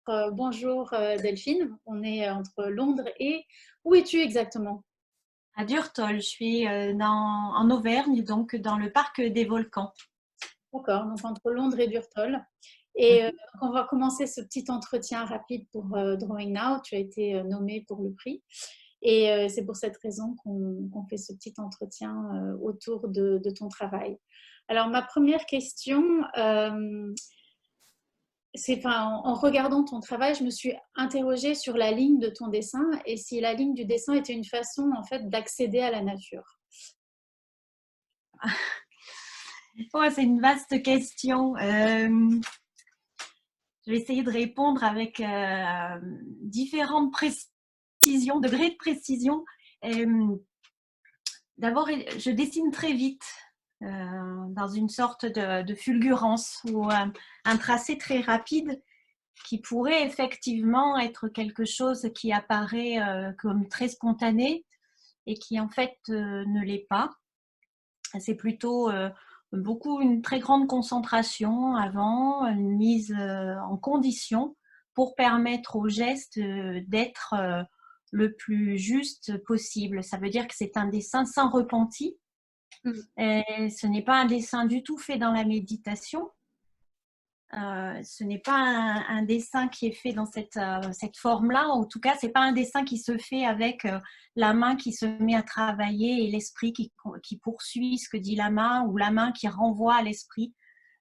Bonjour Delphine, on est entre Londres et... Où es-tu exactement? À Durtol, je suis en Auvergne, donc dans le parc des volcans. D'accord, donc entre Londres et Durtol. Et donc on va commencer ce petit entretien rapide pour Drawing Now. Tu as été nommé pour le prix. Et c'est pour cette raison qu'on fait ce petit entretien autour de ton travail. Alors ma première question, en regardant ton travail, je me suis interrogée sur la ligne de ton dessin et si la ligne du dessin était une façon en fait d'accéder à la nature. Ouais, c'est une vaste question. Je vais essayer de répondre avec différentes précisions, degrés de précision. D'abord, je dessine très vite, dans une sorte de fulgurance ou un tracé très rapide qui pourrait effectivement être quelque chose qui apparaît comme très spontané et qui en fait ne l'est pas. C'est plutôt beaucoup une très grande concentration avant, une mise en condition pour permettre au geste d'être le plus juste possible. Ça veut dire que c'est un dessin sans repenti. Mm. Et ce n'est pas un dessin du tout fait dans la méditation. Ce n'est pas un dessin qui est fait dans cette forme-là. En tout cas, ce n'est pas un dessin qui se fait avec la main qui se met à travailler et l'esprit qui poursuit ce que dit la main ou la main qui renvoie à l'esprit,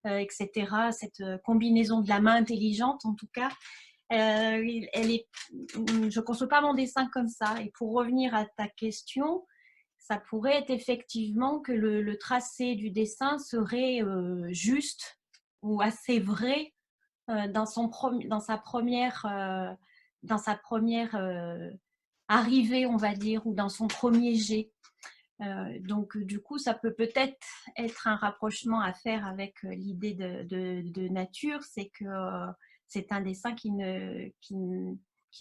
etc. Cette combinaison de la main intelligente, en tout cas, je ne conçois pas mon dessin comme ça. Et pour revenir à ta question, ça pourrait être effectivement que le tracé du dessin serait juste ou assez vrai dans sa première arrivée, on va dire, ou dans son premier jet. Donc, du coup, ça peut-être être un rapprochement à faire avec l'idée de nature, c'est que c'est un dessin qui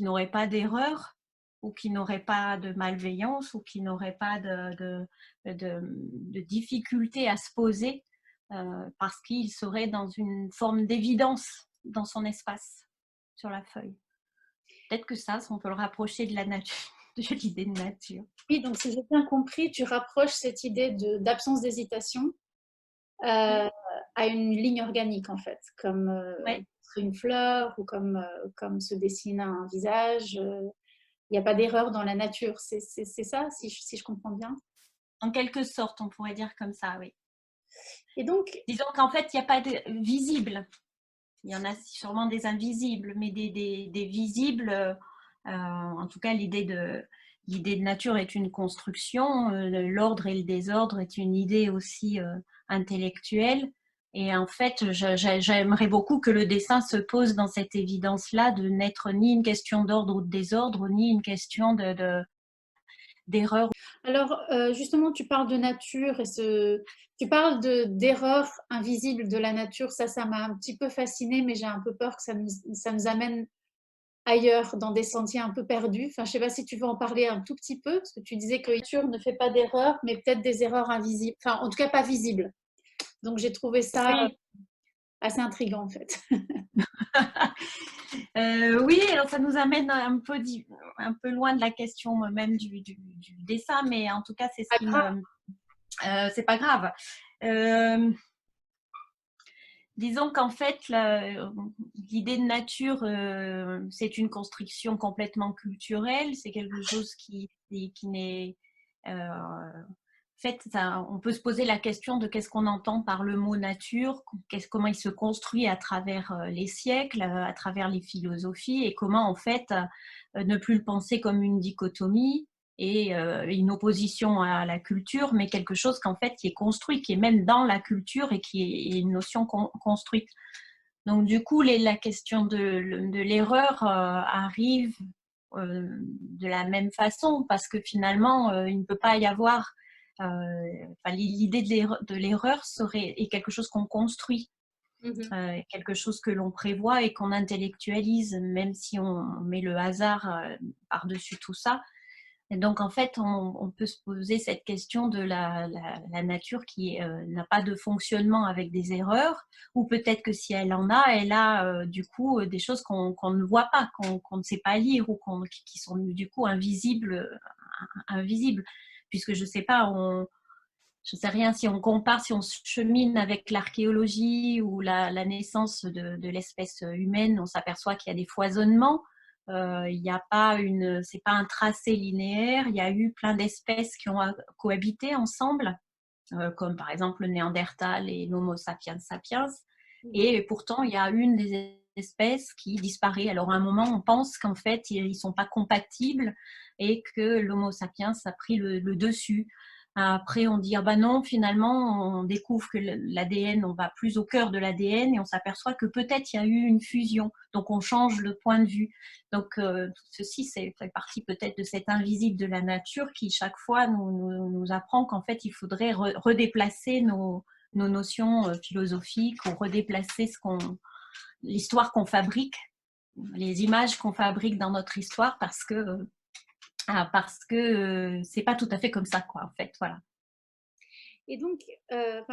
n'aurait pas d'erreur ou qui n'aurait pas de malveillance ou qui n'aurait pas de difficulté à se poser parce qu'il serait dans une forme d'évidence dans son espace sur la feuille. Peut-être que ça, on peut le rapprocher de la nature, de l'idée de nature. Oui, donc si j'ai bien compris, tu rapproches cette idée d'absence d'hésitation Oui, à une ligne organique en fait, comme ouais. une fleur ou comme se dessine un visage. Il n'y a pas d'erreur dans la nature, c'est ça, si je comprends bien. En quelque sorte, on pourrait dire comme ça, oui. Et donc, Disons qu'en fait, il n'y a pas de visible. Il y en a sûrement des invisibles, mais des visibles, en tout cas, l'idée de nature est une construction, l'ordre et le désordre est une idée aussi intellectuelle. Et en fait, j'aimerais beaucoup que le dessin se pose dans cette évidence-là de n'être ni une question d'ordre ou de désordre, ni une question d'erreur. alors justement, tu parles de nature et tu parles d'erreurs invisibles de la nature. Ça m'a un petit peu fascinée, mais j'ai un peu peur que ça nous amène ailleurs, dans des sentiers un peu perdus. Enfin, je ne sais pas si tu veux en parler un tout petit peu, parce que tu disais que la nature ne fait pas d'erreurs, mais peut-être des erreurs invisibles. Enfin, en tout cas, pas visibles. Donc, j'ai trouvé ça Oui, assez intriguant, en fait. oui, alors ça nous amène un peu loin de la question même du dessin, mais en tout cas, c'est ce Pas qui grave. me... c'est pas grave. Euh, Disons qu'en fait, l'idée de nature, c'est une construction complètement culturelle, c'est quelque chose qui n'est... en fait, on peut se poser la question de qu'est-ce qu'on entend par le mot nature, comment il se construit à travers les siècles, à travers les philosophies, et comment en fait ne plus le penser comme une dichotomie et une opposition à la culture, mais quelque chose qu'en fait qui est construit, qui est même dans la culture et qui est une notion construite. Donc du coup, la question de l'erreur arrive de la même façon, parce que finalement, il ne peut pas y avoir l'idée de l'erreur est quelque chose qu'on construit, Mhm. quelque chose que l'on prévoit et qu'on intellectualise, même si on met le hasard par-dessus tout ça. Et donc, en fait, on peut se poser cette question de la nature qui n'a pas de fonctionnement avec des erreurs, ou peut-être que si elle a du coup des choses qu'on ne voit pas, qu'on ne sait pas lire, ou qui sont du coup invisibles. Puisque je sais pas, je sais rien, si on compare, si on chemine avec l'archéologie ou la naissance de l'espèce humaine, on s'aperçoit qu'il y a des foisonnements. Il n'y a pas c'est pas un tracé linéaire. Il y a eu plein d'espèces qui ont cohabité ensemble, comme par exemple le Néandertal et l'Homo sapiens sapiens. Et pourtant, il y a une des espèces qui disparaît. Alors à un moment, on pense qu'en fait, ils ne sont pas compatibles et que l'Homo sapiens a pris le dessus. Après, on dit, ah ben non, finalement, on découvre que l'ADN, on va plus au cœur de l'ADN et on s'aperçoit que peut-être il y a eu une fusion. Donc, on change le point de vue. Donc, ceci, c'est fait partie peut-être de cet invisible de la nature qui, chaque fois, nous apprend qu'en fait, il faudrait redéplacer nos notions philosophiques, ou redéplacer l'histoire qu'on fabrique, les images qu'on fabrique dans notre histoire, parce que c'est pas tout à fait comme ça, quoi, en fait, voilà. Et donc,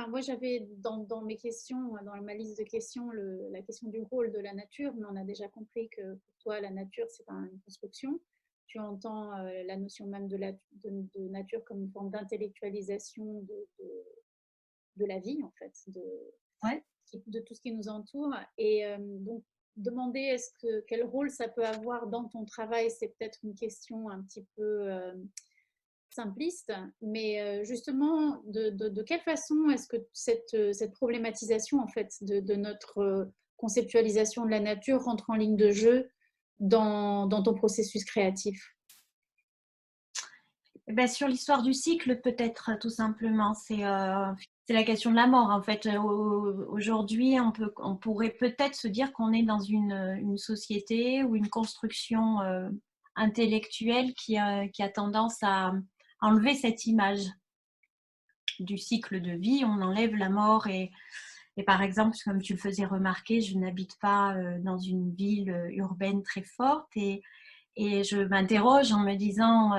moi j'avais dans mes questions, dans ma liste de questions, la question du rôle de la nature, mais on a déjà compris que pour toi, la nature, c'est pas une construction. Tu entends la notion même de nature comme une forme d'intellectualisation de la vie, en fait, Ouais. de tout ce qui nous entoure. Et donc, demander quel rôle ça peut avoir dans ton travail, c'est peut-être une question un petit peu simpliste, mais justement, de quelle façon est-ce que cette problématisation en fait de notre conceptualisation de la nature rentre en ligne de jeu dans ton processus créatif? Ben, sur l'histoire du cycle, peut-être tout simplement, c'est la question de la mort. En fait, aujourd'hui, on pourrait peut-être se dire qu'on est dans une société ou une construction intellectuelle qui a tendance à enlever cette image du cycle de vie. On enlève la mort et par exemple, comme tu le faisais remarquer, je n'habite pas dans une ville urbaine très forte et je m'interroge en me disant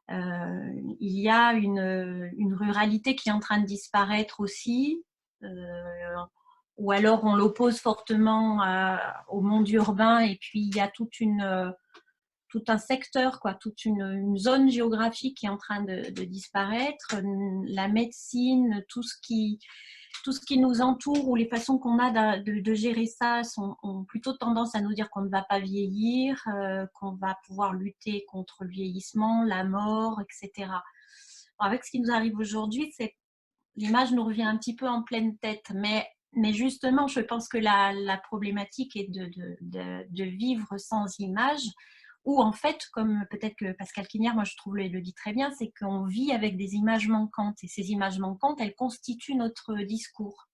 il y a une ruralité qui est en train de disparaître aussi, ou alors on l'oppose fortement au monde urbain et puis il y a tout un secteur, quoi, toute une zone géographique qui est en train de disparaître. La médecine, tout ce qui nous entoure ou les façons qu'on a de gérer ça ont plutôt tendance à nous dire qu'on ne va pas vieillir, qu'on va pouvoir lutter contre le vieillissement, la mort, etc. Alors avec ce qui nous arrive aujourd'hui, l'image nous revient un petit peu en pleine tête, mais justement, je pense que la problématique est de vivre sans image, ou en fait, comme peut-être que Pascal Quignard, moi je trouve le dit très bien, c'est qu'on vit avec des images manquantes, et ces images manquantes, elles constituent notre discours.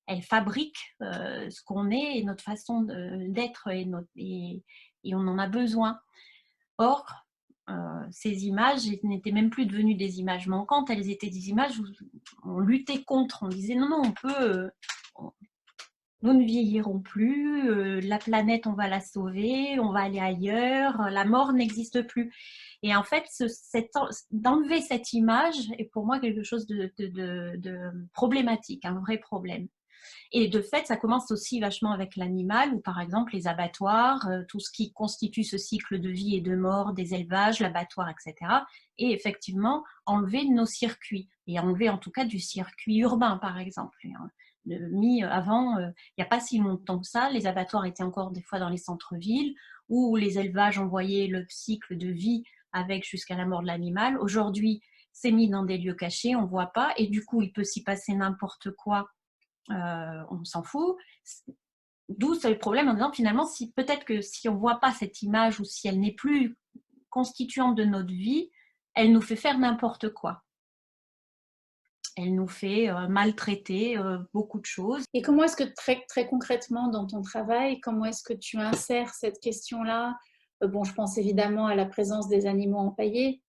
Elles fabriquent ce qu'on est et notre façon d'être, et on en a besoin. Or, ces images n'étaient même plus devenues des images manquantes, elles étaient des images où on luttait contre, on disait non, on peut, nous ne vieillirons plus, la planète, on va la sauver, on va aller ailleurs, la mort n'existe plus. Et en fait, d'enlever cette image est pour moi quelque chose de problématique, un vrai problème. Et de fait, ça commence aussi vachement avec l'animal, ou par exemple les abattoirs, tout ce qui constitue ce cycle de vie et de mort des élevages, l'abattoir, etc. Et effectivement, enlever nos circuits, et enlever en tout cas du circuit urbain, par exemple. Avant, il n'y a pas si longtemps que ça, les abattoirs étaient encore des fois dans les centres-villes, où les élevages envoyaient le cycle de vie avec jusqu'à la mort de l'animal. Aujourd'hui, c'est mis dans des lieux cachés, on ne voit pas, et du coup, il peut s'y passer n'importe quoi, on s'en fout. D'où c'est le problème en disant finalement, peut-être que si on ne voit pas cette image ou si elle n'est plus constituante de notre vie, elle nous fait faire n'importe quoi. Elle nous fait maltraiter beaucoup de choses. Et comment est-ce que très concrètement dans ton travail, comment est-ce que tu insères cette question-là? Bon, je pense évidemment à la présence des animaux empaillés,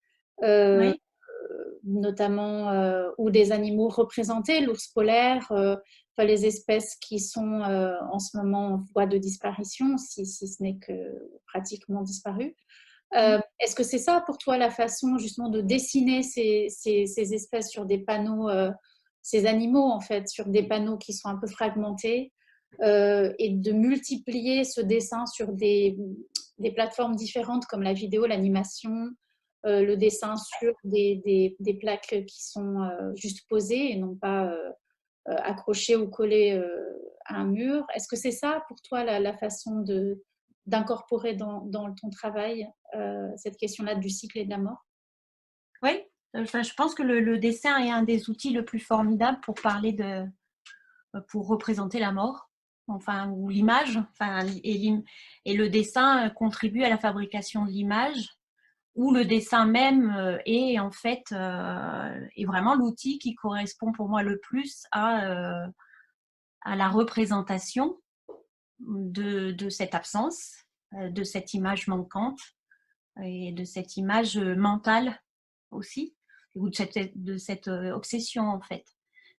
Oui. notamment, ou des animaux représentés, l'ours polaire, enfin, les espèces qui sont en ce moment en voie de disparition, si ce n'est que pratiquement disparues. Est-ce que c'est ça pour toi la façon justement de dessiner ces espèces sur des panneaux, ces animaux en fait, sur des panneaux qui sont un peu fragmentés et de multiplier ce dessin sur des plateformes différentes comme la vidéo, l'animation, le dessin sur des plaques qui sont juste posées et non pas accrochées ou collées à un mur? Est-ce que c'est ça pour toi la façon d'incorporer dans ton travail cette question-là du cycle et de la mort? Oui, enfin, je pense que le dessin est un des outils le plus formidable pour parler pour représenter la mort, enfin, ou l'image, enfin, et le dessin contribue à la fabrication de l'image, où le dessin même est en fait est vraiment l'outil qui correspond pour moi le plus à la représentation de cette absence, de cette image manquante et de cette image mentale aussi, ou de cette obsession en fait.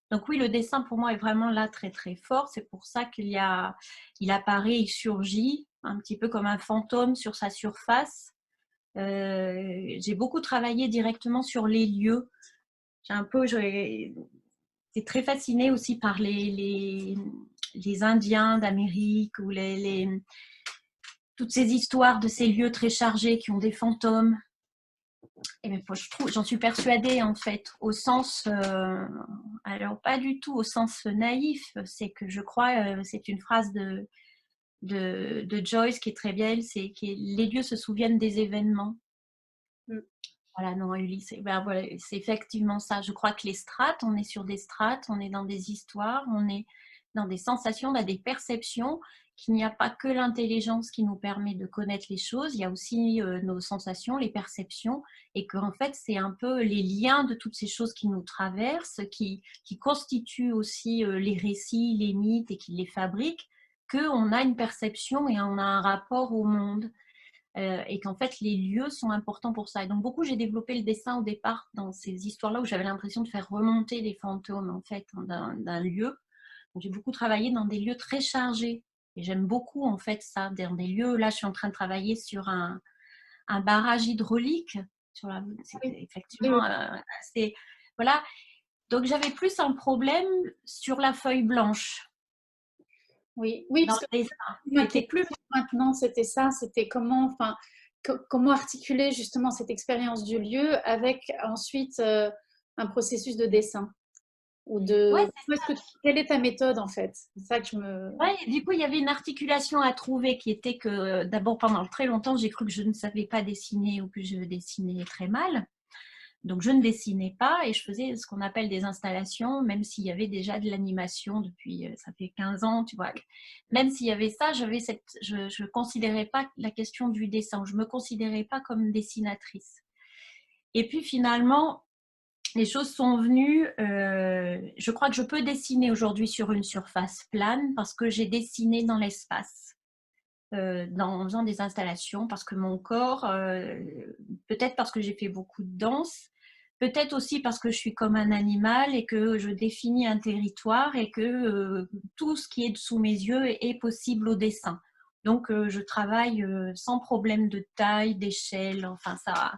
Donc oui, le dessin pour moi est vraiment là très très fort. C'est pour ça il apparaît, il surgit un petit peu comme un fantôme sur sa surface. J'ai beaucoup travaillé directement sur les lieux. J'étais très fascinée aussi par les Indiens d'Amérique ou toutes ces histoires de ces lieux très chargés qui ont des fantômes. Et bien, j'en suis persuadée en fait, au sens, alors pas du tout au sens naïf, c'est que je crois, c'est une phrase de Joyce qui est très belle, c'est que les lieux se souviennent des événements. Mm. Voilà, non, Ulysse, ben voilà, c'est effectivement ça. Je crois que les strates, on est sur des strates, on est dans des histoires, on est dans des sensations, on a des perceptions, qu'il n'y a pas que l'intelligence qui nous permet de connaître les choses, il y a aussi nos sensations, les perceptions, et qu'en fait, c'est un peu les liens de toutes ces choses qui nous traversent, qui constituent aussi les récits, les mythes et qui les fabriquent, qu'on a une perception et on a un rapport au monde. Et qu'en fait les lieux sont importants pour ça. Et donc beaucoup j'ai développé le dessin au départ dans ces histoires-là où j'avais l'impression de faire remonter les fantômes en fait d'un lieu. Donc j'ai beaucoup travaillé dans des lieux très chargés et j'aime beaucoup en fait ça, dans des lieux. Là je suis en train de travailler sur un barrage hydraulique. Oui, oui, Effectivement, c'est voilà. Donc j'avais plus un problème sur la feuille blanche oui, oui, dans parce que le dessin. ma C'était plus question maintenant, c'était ça, c'était comment, enfin, comment articuler justement cette expérience du lieu avec ensuite un processus de dessin ou ouais, quelle est ta méthode en fait? C'est ça que je me. ouais, du coup, il y avait une articulation à trouver qui était que, d'abord, pendant très longtemps, j'ai cru que je ne savais pas dessiner ou que je dessinais très mal. Donc, je ne dessinais pas et je faisais ce qu'on appelle des installations, même s'il y avait déjà de l'animation depuis, ça fait 15 ans, tu vois. Même s'il y avait ça, je ne considérais pas la question du dessin, je ne me considérais pas comme dessinatrice. Et puis, finalement, les choses sont venues. Je crois que je peux dessiner aujourd'hui sur une surface plane parce que j'ai dessiné dans l'espace, en faisant des installations, parce que mon corps, peut-être parce que j'ai fait beaucoup de danse, peut-être aussi parce que je suis comme un animal et que je définis un territoire et que tout ce qui est sous mes yeux est possible au dessin. Donc, je travaille sans problème de taille, d'échelle, enfin ça,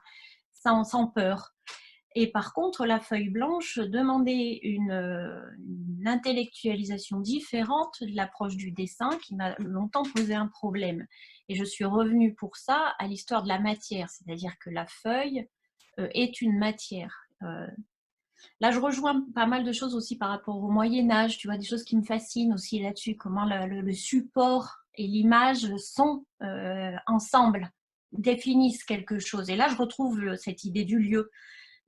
sans peur. Et par contre, la feuille blanche demandait une intellectualisation différente de l'approche du dessin qui m'a longtemps posé un problème. Et je suis revenue pour ça à l'histoire de la matière, c'est-à-dire que la feuille est une matière. Là, je rejoins pas mal de choses aussi par rapport au Moyen-Âge, tu vois, des choses qui me fascinent aussi là-dessus, comment le support et l'image sont ensemble, définissent quelque chose. Et là, je retrouve cette idée du lieu.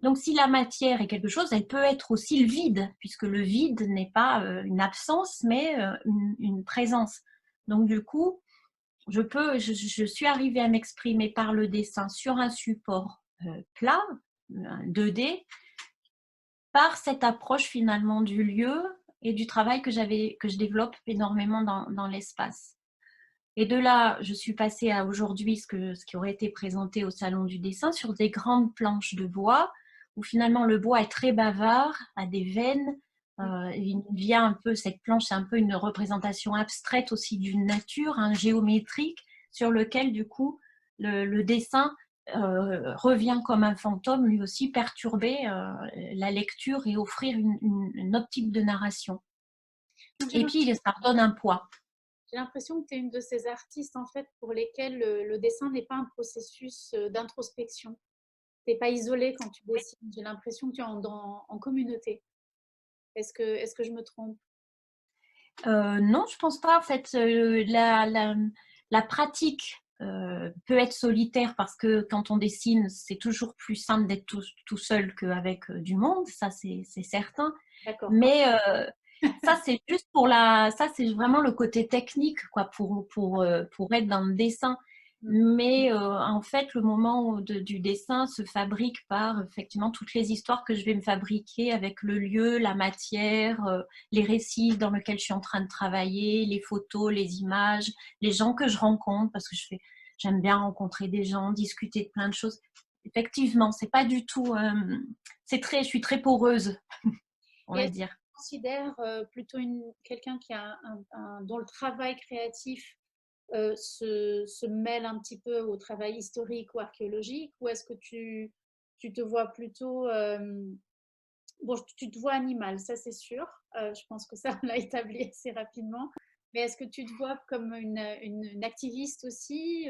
Donc, si la matière est quelque chose, elle peut être aussi le vide, puisque le vide n'est pas une absence, mais une présence. Donc, du coup, je suis arrivée à m'exprimer par le dessin sur un support plat, un 2D, par cette approche finalement du lieu et du travail que je développe énormément dans l'espace. Et de là, je suis passée à aujourd'hui ce qui aurait été présenté au Salon du dessin sur des grandes planches de bois, où finalement le bois est très bavard, a des veines. Il vient un peu, cette planche, c'est un peu une représentation abstraite aussi d'une nature, géométrique, sur lequel du coup le dessin revient comme un fantôme, lui aussi, perturber la lecture et offrir une autre type de narration. Donc, Et puis, ça redonne un poids. j'ai l'impression que tu es une de ces artistes en fait pour lesquels le dessin n'est pas un processus d'introspection. Tu n'es pas isolé quand tu dessines. J'ai l'impression que tu es en communauté. Est-ce que je me trompe? Non, je pense pas. En fait, la pratique peut être solitaire parce que quand on dessine, c'est toujours plus simple d'être tout seul qu'avec du monde, ça c'est certain. D'accord. Mais ça, c'est juste ça, c'est vraiment le côté technique, quoi, pour être dans le dessin. Mais en fait, le moment du dessin se fabrique par effectivement toutes les histoires que je vais me fabriquer avec le lieu, la matière, les récits dans lesquels je suis en train de travailler, les photos, les images, les gens que je rencontre, parce que j'aime bien rencontrer des gens, discuter de plein de choses. Effectivement, c'est pas du tout. Je suis très poreuse, on Et va est-ce que dire. tu considères plutôt quelqu'un qui a dont le travail créatif se mêle un petit peu au travail historique ou archéologique, ou est-ce que tu te vois plutôt bon, tu te vois animal, ça c'est sûr. Je pense que ça, on l'a établi assez rapidement. Mais est-ce que tu te vois comme une activiste aussi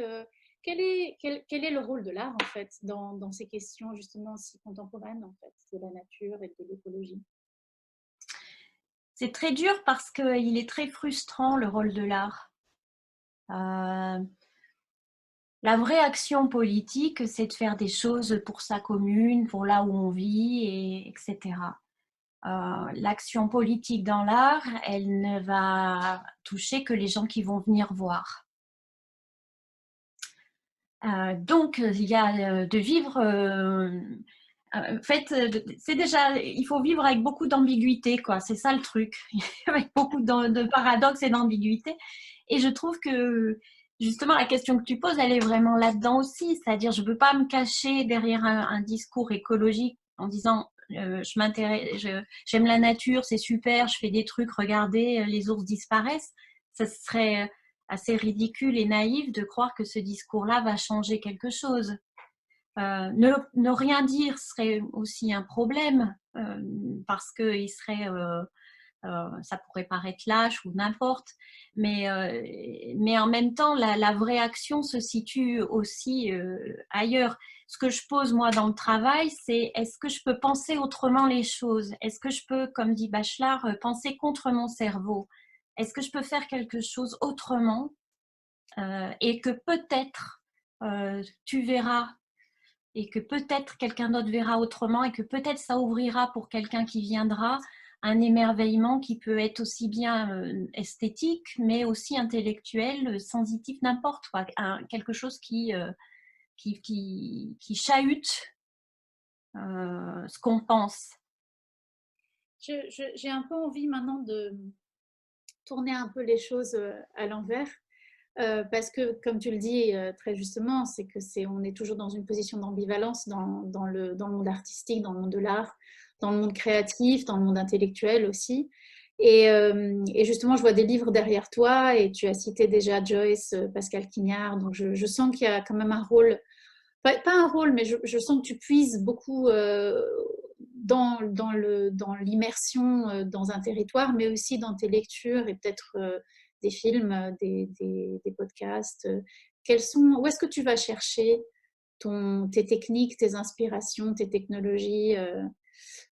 quel est le rôle de l'art en fait dans ces questions justement si contemporaines en fait, de la nature et de l'écologie? C'est très dur parce qu'il est très frustrant, le rôle de l'art. La vraie action politique, c'est de faire des choses pour sa commune, pour là où on vit, etc. L'action politique dans l'art, elle ne va toucher que les gens qui vont venir voir. Donc, il y a de vivre... en fait, c'est déjà, il faut vivre avec beaucoup d'ambiguïté, quoi. C'est ça le truc, avec beaucoup de paradoxes et d'ambiguïté. Et je trouve que justement la question que tu poses, elle est vraiment là-dedans aussi. C'est-à-dire, je ne peux pas me cacher derrière un discours écologique en disant j'aime la nature, c'est super, je fais des trucs, regardez, les ours disparaissent. Ça serait assez ridicule et naïf de croire que ce discours-là va changer quelque chose. Ne rien dire serait aussi un problème parce que ça pourrait paraître lâche ou n'importe, mais en même temps, la vraie action se situe aussi ailleurs. Ce que je pose moi dans le travail, c'est est-ce que je peux penser autrement les choses? Est-ce que je peux, comme dit Bachelard, penser contre mon cerveau? Est-ce que je peux faire quelque chose autrement et que peut-être tu verras et que peut-être quelqu'un d'autre verra autrement et que peut-être ça ouvrira pour quelqu'un qui viendra un émerveillement qui peut être aussi bien esthétique, mais aussi intellectuel, sensitif, n'importe quoi. Quelque chose qui chahute ce qu'on pense. J'ai un peu envie maintenant de tourner un peu les choses à l'envers. Parce que, comme tu le dis très justement, on est toujours dans une position d'ambivalence dans le monde artistique, dans le monde de l'art, dans le monde créatif, dans le monde intellectuel aussi. Et justement, je vois des livres derrière toi et tu as cité déjà Joyce, Pascal Quignard. Donc, je sens qu'il y a quand même un rôle, pas un rôle, mais je sens que tu puises beaucoup dans l'immersion dans un territoire, mais aussi dans tes lectures et peut-être des films, des podcasts. Où est-ce que tu vas chercher tes techniques, tes inspirations, tes technologies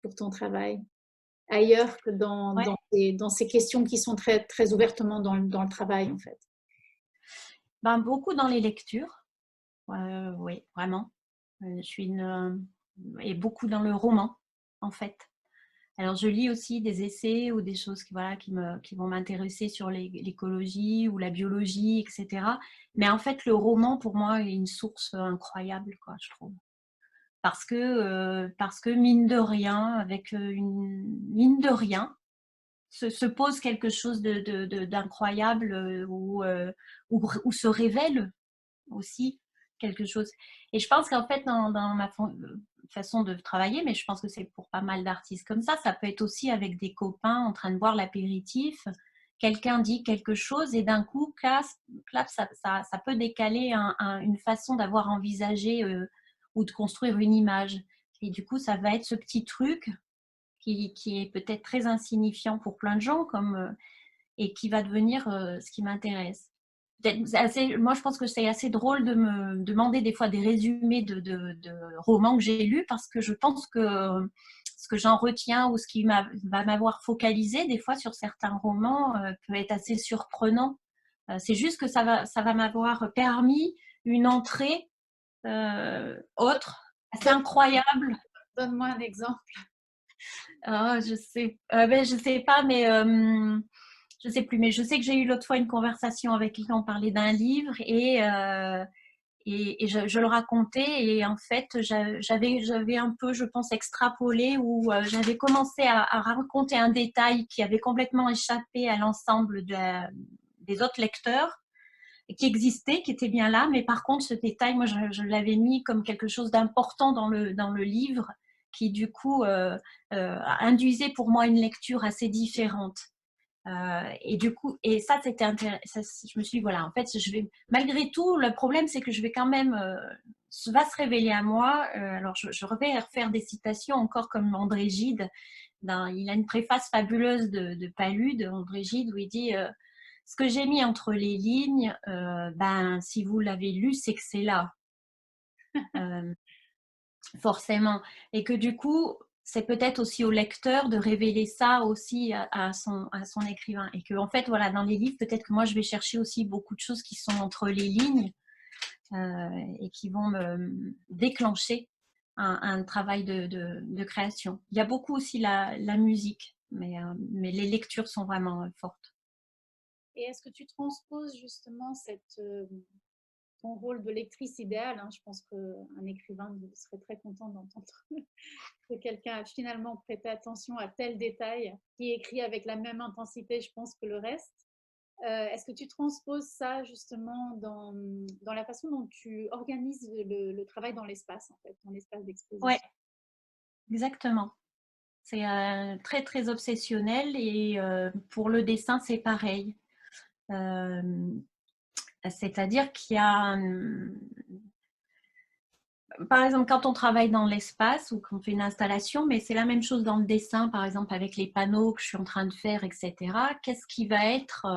pour ton travail, ailleurs que Ouais. dans ces questions qui sont très, très ouvertement dans le travail, en fait? Ben, beaucoup dans les lectures, oui, vraiment. Et beaucoup dans le roman, en fait. Alors, je lis aussi des essais ou des choses qui vont m'intéresser sur l'écologie ou la biologie, etc. Mais en fait, le roman, pour moi, est une source incroyable, quoi, je trouve. Parce que mine de rien, mine de rien, se pose quelque chose d'incroyable où se révèle aussi quelque chose. Et je pense qu'en fait, dans ma façon de travailler, mais je pense que c'est pour pas mal d'artistes comme ça peut être aussi avec des copains en train de boire l'apéritif quelqu'un dit quelque chose et d'un coup, clap, ça peut décaler une façon d'avoir envisagé ou de construire une image. Et du coup, ça va être ce petit truc qui est peut-être très insignifiant pour plein de gens et qui va devenir ce qui m'intéresse. Moi, je pense que c'est assez drôle de me demander des fois des résumés de romans que j'ai lus parce que je pense que ce que j'en retiens ou ce qui va m'avoir focalisé des fois sur certains romans peut être assez surprenant. C'est juste que ça va m'avoir permis une entrée autre, assez incroyable. Donne-moi un exemple. Oh, je sais pas, mais je sais plus. Mais je sais que j'ai eu l'autre fois une conversation avec quelqu'un, on parlait d'un livre et je le racontais et en fait j'avais un peu, je pense, extrapolé ou j'avais commencé à raconter un détail qui avait complètement échappé à l'ensemble des autres lecteurs et qui existait, qui était bien là, mais par contre ce détail, moi je l'avais mis comme quelque chose d'important dans le livre qui du coup induisait pour moi une lecture assez différente. Et du coup, et ça, c'était intéressant. Je me suis dit, voilà, en fait, malgré tout, le problème, c'est que je vais quand même, va se révéler à moi. Alors, je vais refaire des citations encore comme André Gide. Il a une préface fabuleuse de Palude, André Gide, où il dit ce que j'ai mis entre les lignes, ben, si vous l'avez lu, c'est que c'est là. Forcément. Et que du coup, c'est peut-être aussi au lecteur de révéler ça aussi à son écrivain. Et que, en fait, voilà, dans les livres, peut-être que moi, je vais chercher aussi beaucoup de choses qui sont entre les lignes et qui vont me déclencher un travail de création. Il y a beaucoup aussi la musique, mais les lectures sont vraiment fortes. Et est-ce que tu transposes justement ton rôle de lectrice idéale, hein? Je pense qu'un écrivain serait très content d'entendre que quelqu'un a finalement prêté attention à tel détail, qui est écrit avec la même intensité, je pense, que le reste. Est-ce que tu transposes ça justement dans la façon dont tu organises le travail dans l'espace, en fait, dans l'espace Ouais, d'exposition? exactement. C'est très, très obsessionnel et pour le dessin, c'est pareil. Euh, C'est-à-dire qu'il y a, par exemple, quand on travaille dans l'espace ou qu'on fait une installation, mais c'est la même chose dans le dessin, par exemple, avec les panneaux que je suis en train de faire, etc. Qu'est-ce qui va être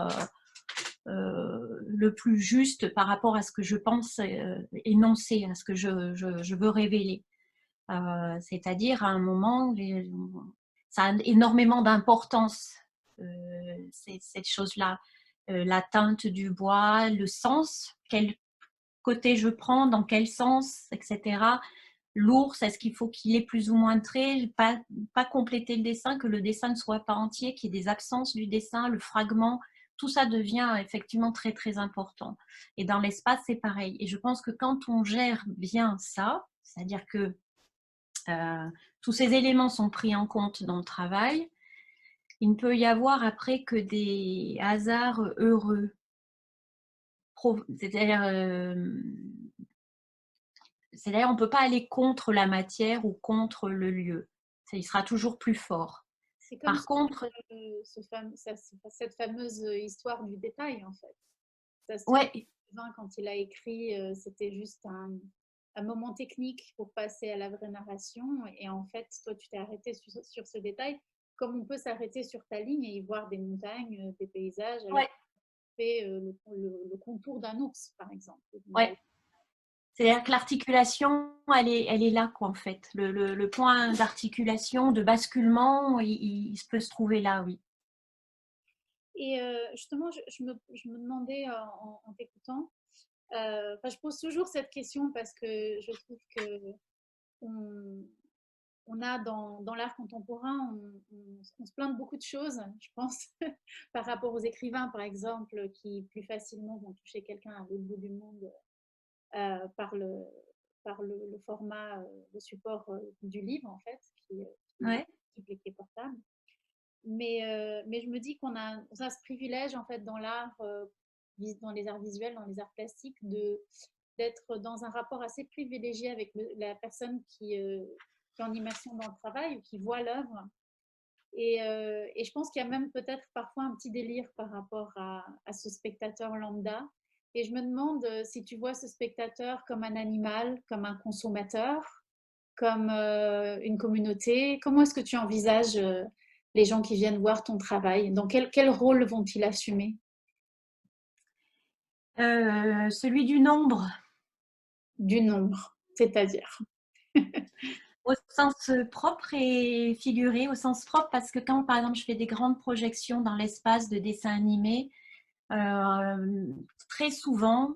le plus juste par rapport à ce que je pense énoncer, à ce que je veux révéler? C'est-à-dire, à un moment, ça a énormément d'importance, cette chose-là. La teinte du bois, le sens, quel côté je prends, dans quel sens, etc. L'ours, est-ce qu'il faut qu'il ait plus ou moins de traits, pas compléter le dessin, que le dessin ne soit pas entier, qu'il y ait des absences du dessin, le fragment, tout ça devient effectivement très très important. Et dans l'espace, c'est pareil. Et je pense que quand on gère bien ça, c'est-à-dire que tous ces éléments sont pris en compte dans le travail, il ne peut y avoir après que des hasards heureux. C'est-à-dire on ne peut pas aller contre la matière ou contre le lieu. Il sera toujours plus fort. C'est comme Par contre, cette fameuse histoire du détail, en fait. Ça se trouve, ouais, quand il a écrit, c'était juste un moment technique pour passer à la vraie narration. Et en fait, toi, tu t'es arrêté sur ce détail, comme on peut s'arrêter sur ta ligne et y voir des montagnes, des paysages, alors ouais, qu'on fait le contour d'un ours, par exemple. ouais. C'est-à-dire que l'articulation, elle est là, quoi, en fait. Le point d'articulation, de basculement, il peut se trouver là, oui. Et justement, je me demandais en t'écoutant, je pose toujours cette question parce que je trouve que on, on a dans l'art contemporain, on se plaint de beaucoup de choses, je pense, par rapport aux écrivains, par exemple, qui plus facilement vont toucher quelqu'un à l'autre bout du monde euh, par le, le format, le support du livre, en fait, Ouais, qui est portable. Mais je me dis on a ce privilège, en fait, dans l'art, dans les arts visuels, dans les arts plastiques, d'être dans un rapport assez privilégié avec la personne qui est en immersion dans le travail ou qui voit l'œuvre. Et je pense qu'il y a même peut-être parfois un petit délire par rapport à ce spectateur lambda. Et je me demande si tu vois ce spectateur comme un animal, comme un consommateur, comme une communauté. Comment est-ce que tu envisages les gens qui viennent voir ton travail? Dans quel rôle vont-ils assumer? Celui du nombre, Du nombre, c'est-à-dire. au sens propre et figuré. Au sens propre, parce que quand, par exemple, je fais des grandes projections dans l'espace de dessins animés, très souvent,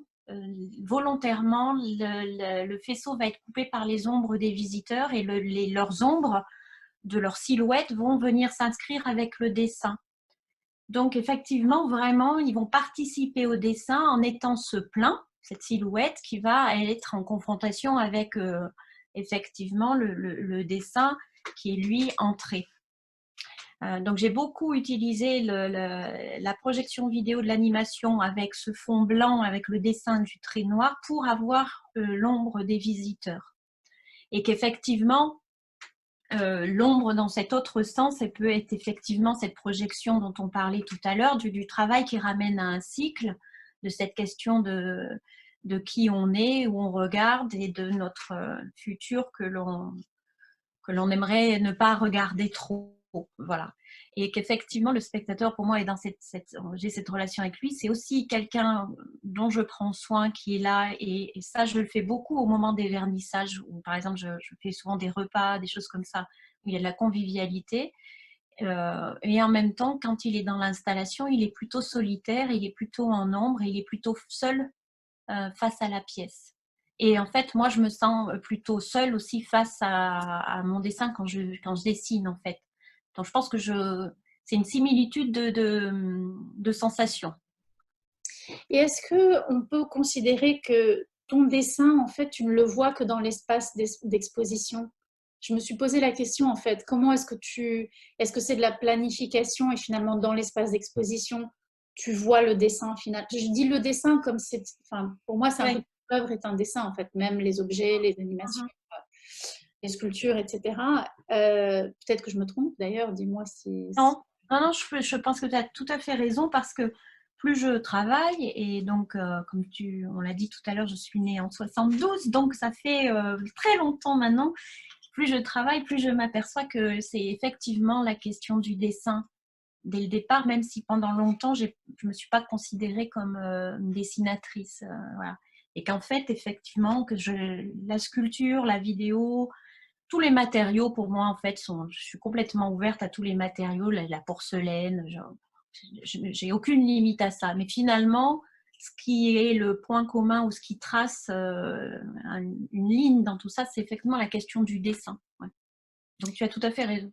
volontairement, le faisceau va être coupé par les ombres des visiteurs et leurs ombres de leur silhouette vont venir s'inscrire avec le dessin. Donc, effectivement, vraiment, ils vont participer au dessin en étant ce plein, cette silhouette qui va être en confrontation avec effectivement le dessin qui est lui entré. Donc, j'ai beaucoup utilisé la projection vidéo de l'animation avec ce fond blanc, avec le dessin du trait noir pour avoir l'ombre des visiteurs. Et qu'effectivement, l'ombre dans cet autre sens, elle peut être effectivement cette projection dont on parlait tout à l'heure, du travail qui ramène à un cycle, de cette question de qui on est, où on regarde et de notre futur que l'on aimerait ne pas regarder trop. Voilà. Et qu'effectivement, le spectateur, pour moi, est dans j'ai cette relation avec lui. C'est aussi quelqu'un dont je prends soin, qui est là. Et ça, je le fais beaucoup au moment des vernissages, où, par exemple, je fais souvent des repas, des choses comme ça, où il y a de la convivialité. Et en même temps, quand il est dans l'installation, il est plutôt solitaire, il est plutôt en ombre, il est plutôt seul face à la pièce. Et en fait, moi, je me sens plutôt seule aussi face à mon dessin quand je dessine, en fait. Donc, je pense que c'est une similitude de sensations. Et est-ce qu'on peut considérer que ton dessin, en fait, tu ne le vois que dans l'espace d'exposition? Je me suis posé la question, en fait, comment est-ce que c'est de la planification et finalement dans l'espace d'exposition, tu vois le dessin final? Je dis le dessin comme enfin, pour moi, c'est un peu, Oui. l'œuvre est un dessin, en fait, même les objets, les animations, les sculptures, etc. Peut-être que je me trompe, d'ailleurs, dis-moi si... Non, non, non, je pense que tu as tout à fait raison parce que plus je travaille, et donc, comme on l'a dit tout à l'heure, je suis née en 72, donc ça fait très longtemps maintenant. Plus je travaille, plus je m'aperçois que c'est effectivement la question du dessin dès le départ, même si pendant longtemps, je ne me suis pas considérée comme une dessinatrice. Voilà. Et qu'en fait, effectivement, la sculpture, la vidéo, tous les matériaux, pour moi, en fait, je suis complètement ouverte à tous les matériaux, la porcelaine, j'ai aucune limite à ça. Mais finalement, ce qui est le point commun ou ce qui trace une ligne dans tout ça, c'est effectivement la question du dessin. Ouais. Donc, tu as tout à fait raison.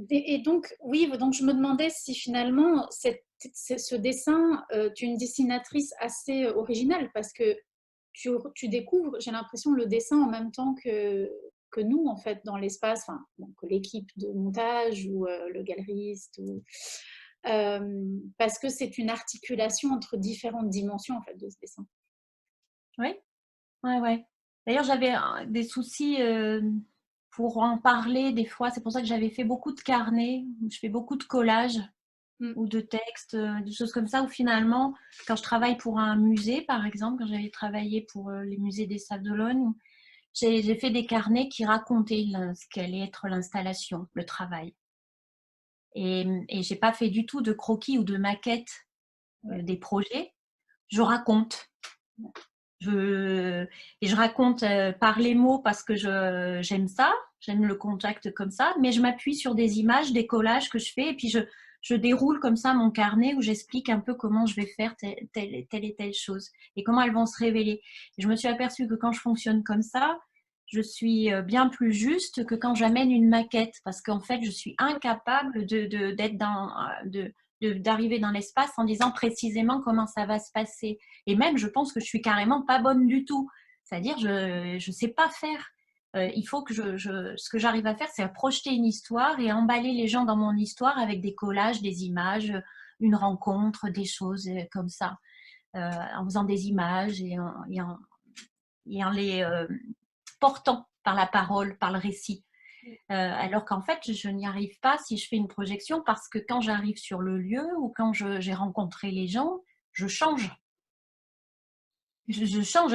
Et donc, oui, donc je me demandais si finalement, ce dessin, tu es une dessinatrice assez originale parce que tu découvres, j'ai l'impression, le dessin en même temps que nous, en fait, dans l'espace, enfin, que l'équipe de montage ou le galeriste. Parce que c'est une articulation entre différentes dimensions, en fait, de ce dessin. Oui, ouais, ouais. D'ailleurs, j'avais des soucis pour en parler des fois. C'est pour ça que j'avais fait beaucoup de carnets. Je fais beaucoup de collages Mm. ou de textes, des choses comme ça, où finalement, quand je travaille pour un musée, par exemple, quand j'avais travaillé pour les musées des Sables d'Olonne, j'ai fait des carnets qui racontaient ce qu'allait être l'installation, le travail. Et je n'ai pas fait du tout de croquis ou de maquettes des projets. Je raconte. Et je raconte par les mots parce que j'aime ça, j'aime le contact comme ça, mais je m'appuie sur des images, des collages que je fais, et puis je déroule comme ça mon carnet où j'explique un peu comment je vais faire telle et telle chose et comment elles vont se révéler. Et je me suis aperçue que quand je fonctionne comme ça, je suis bien plus juste que quand j'amène une maquette, parce qu'en fait, je suis incapable d'arriver dans l'espace en disant précisément comment ça va se passer. Et même, je pense que je suis carrément pas bonne du tout. C'est-à-dire, je ne sais pas faire. Il faut que ce que j'arrive à faire, c'est à projeter une histoire et emballer les gens dans mon histoire avec des collages, des images, une rencontre, des choses comme ça, en faisant des images et en les portant par la parole, par le récit. Alors qu'en fait, je n'y arrive pas si je fais une projection parce que quand j'arrive sur le lieu ou quand j'ai rencontré les gens, je change. Je change.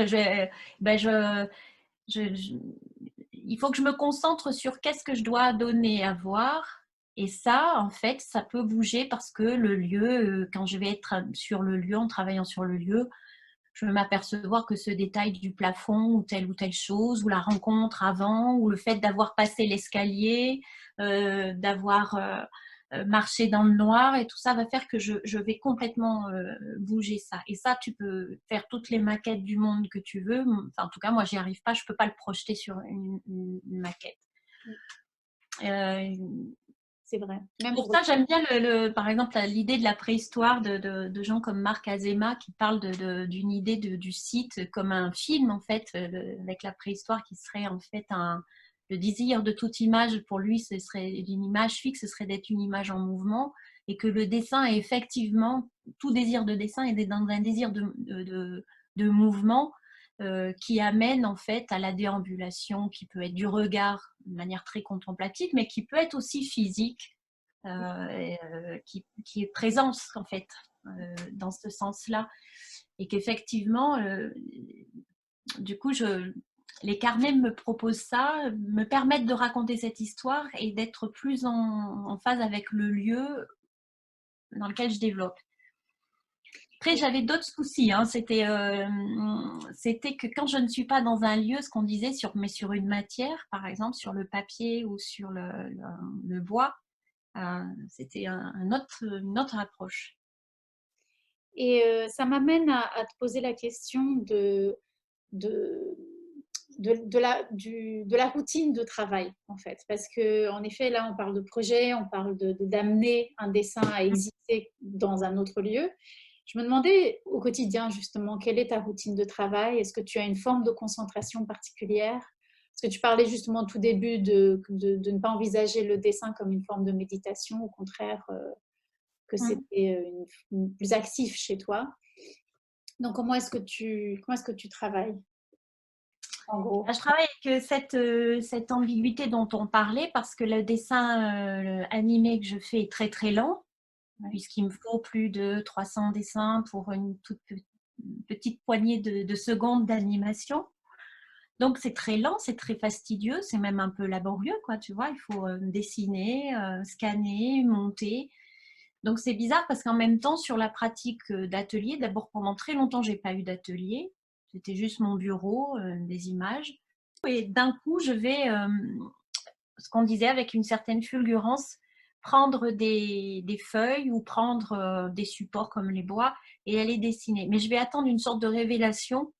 Ben je, il faut que je me concentre sur qu'est-ce que je dois donner à voir. Et ça, en fait, ça peut bouger parce que le lieu, quand je vais être sur le lieu, en travaillant sur le lieu, je vais m'apercevoir que ce détail du plafond ou telle chose, ou la rencontre avant, ou le fait d'avoir passé l'escalier, d'avoir marché dans le noir, et tout ça va faire que je vais complètement bouger ça. Et ça, tu peux faire toutes les maquettes du monde que tu veux. Enfin, en tout cas, moi, j'y arrive pas. Je peux pas le projeter sur une maquette. C'est vrai. Même Pour ça, j'aime bien, par exemple, l'idée de la préhistoire de gens comme Marc Azéma qui parlent d'une idée du site comme un film, en fait, avec la préhistoire qui serait en fait le désir de toute image. Pour lui, ce serait une image fixe, ce serait d'être une image en mouvement, et que le dessin est effectivement, tout désir de dessin est dans un désir de mouvement qui amène en fait à la déambulation, qui peut être du regard de manière très contemplative, mais qui peut être aussi physique. Qui est présence en fait dans ce sens-là, et qu'effectivement du coup les carnets me proposent ça, me permettent de raconter cette histoire et d'être plus en phase avec le lieu dans lequel je développe. Après, j'avais d'autres soucis. Hein. C'était que quand je ne suis pas dans un lieu, ce qu'on disait, mais sur une matière, par exemple, sur le papier ou sur le bois, c'était une autre approche. Et ça m'amène à te poser la question de la routine de travail, en fait. Parce qu'en effet, là, on parle de projet, on parle d'amener un dessin à exister dans un autre lieu. Je me demandais au quotidien, justement, quelle est ta routine de travail? Est-ce que tu as une forme de concentration particulière? Parce que tu parlais justement au tout début de ne pas envisager le dessin comme une forme de méditation, au contraire, que c'était plus actif chez toi. Donc, comment est-ce que tu travailles, en gros? Je travaille avec cette ambiguïté dont on parlait parce que le dessin animé que je fais est très très lent, puisqu'il me faut plus de 300 dessins pour une toute petite poignée de secondes d'animation. Donc c'est très lent, c'est très fastidieux, c'est même un peu laborieux, quoi, tu vois. Il faut dessiner, scanner, monter. Donc c'est bizarre parce qu'en même temps, sur la pratique d'atelier, d'abord pendant très longtemps, j'ai pas eu d'atelier. C'était juste mon bureau, des images. Et d'un coup, je vais, ce qu'on disait avec une certaine fulgurance, prendre des feuilles ou prendre des supports comme les bois et aller dessiner. Mais je vais attendre une sorte de révélation,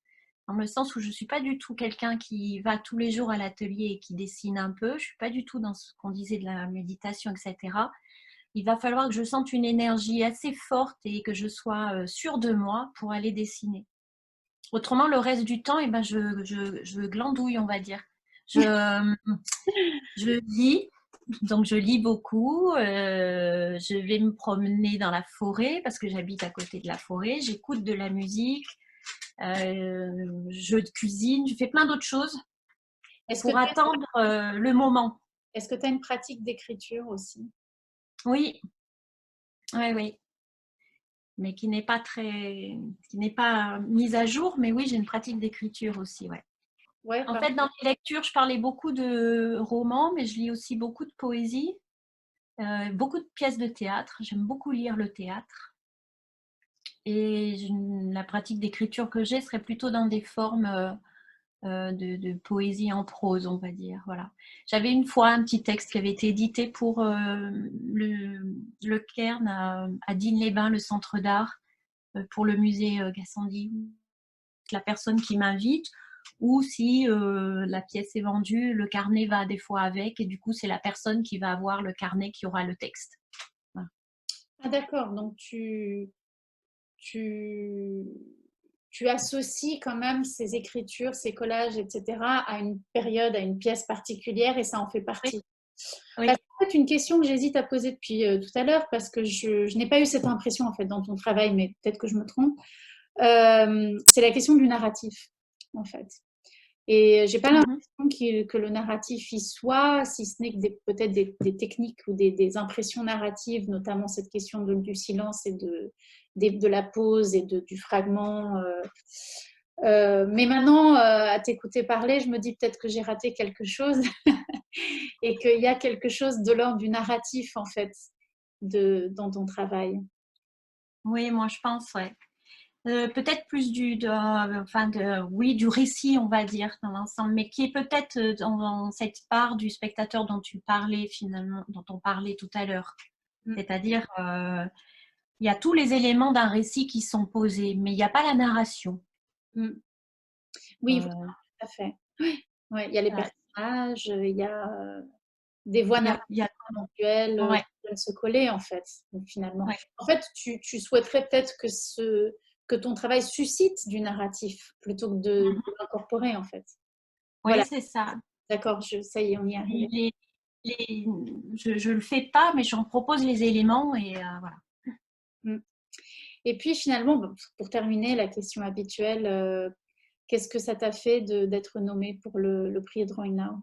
dans le sens où je ne suis pas du tout quelqu'un qui va tous les jours à l'atelier et qui dessine un peu. Je ne suis pas du tout dans ce qu'on disait de la méditation, etc. Il va falloir que je sente une énergie assez forte et que je sois sûre de moi pour aller dessiner. Autrement, le reste du temps, eh ben, je glandouille, on va dire. Je lis, donc je lis beaucoup. Je vais me promener dans la forêt parce que j'habite à côté de la forêt. J'écoute de la musique. Je cuisine. Je fais plein d'autres choses pour attendre le moment. Est-ce que tu as une pratique d'écriture aussi? Oui, oui. Mais qui n'est pas mise à jour. Mais oui, j'ai une pratique d'écriture aussi, ouais. Ouais, En fait, dans mes lectures, je parlais beaucoup de romans, mais je lis aussi beaucoup de poésie, beaucoup de pièces de théâtre. J'aime beaucoup lire le théâtre. Et la pratique d'écriture que j'ai serait plutôt dans des formes de poésie en prose, on va dire. Voilà. J'avais une fois un petit texte qui avait été édité pour le Cairn à Digne-les-Bains, le centre d'art, pour le musée Gassendi. La personne qui m'invite, ou si la pièce est vendue, le carnet va des fois avec, et du coup, c'est la personne qui va avoir le carnet qui aura le texte. Voilà. Ah d'accord, donc tu associes quand même ces écritures, ces collages, etc. à une période, à une pièce particulière et ça en fait partie. Oui. Parce qu'en fait, une question que j'hésite à poser depuis tout à l'heure, parce que je n'ai pas eu cette impression en fait dans ton travail, mais peut-être que je me trompe, c'est la question du narratif en fait. Et j'ai pas Mhm. l'impression que le narratif y soit, si ce n'est que peut-être des techniques ou des impressions narratives, notamment cette question du silence et de la pause et du fragment. Mais maintenant, à t'écouter parler, je me dis peut-être que j'ai raté quelque chose et qu'il y a quelque chose de l'ordre du narratif, en fait, dans ton travail. Oui, moi je pense, ouais. Peut-être plus oui, du récit, on va dire, dans l'ensemble, mais qui est peut-être dans cette part du spectateur dont tu parlais finalement, dont on parlait tout à l'heure. Mm, C'est-à-dire, il y a tous les éléments d'un récit qui sont posés, mais il n'y a pas la narration. mm. Oui, voilà, Euh, tout à fait. Ouais, il y a les voilà. personnages, il y a des voix narratives Il y a, éventuelles ouais, qui viennent se coller, en fait, donc, finalement. ouais. En fait, tu souhaiterais peut-être que ton travail suscite du narratif plutôt que de Mhm. l'incorporer, en fait. Oui, Voilà, c'est ça. d'accord, ça y est, on y est arrivé. Les- je le fais pas, mais j'en propose les éléments et voilà. Mm. Et puis, finalement, bon, pour terminer, la question habituelle, qu'est-ce que ça t'a fait d'être nommé pour le prix Drawing Now?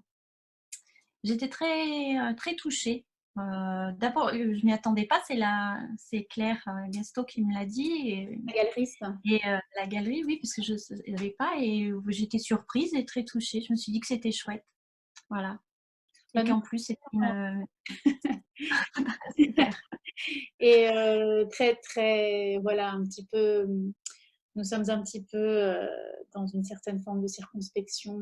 J'étais très touchée. D'abord, je m'y attendais pas. C'est Claire Gasto qui me l'a dit La galeriste? et la galerie, oui, parce que je ne savais pas et j'étais surprise et très touchée. Je me suis dit que c'était chouette, voilà, et Bah, nous, qu'en plus c'est une super. et très, très, voilà, un petit peu, nous sommes un petit peu dans une certaine forme de circonspection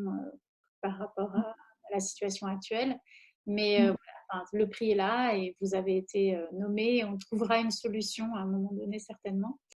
par rapport à la situation actuelle. Mais Mm. voilà, enfin, le prix est là et vous avez été nommé. On trouvera une solution à un moment donné, certainement.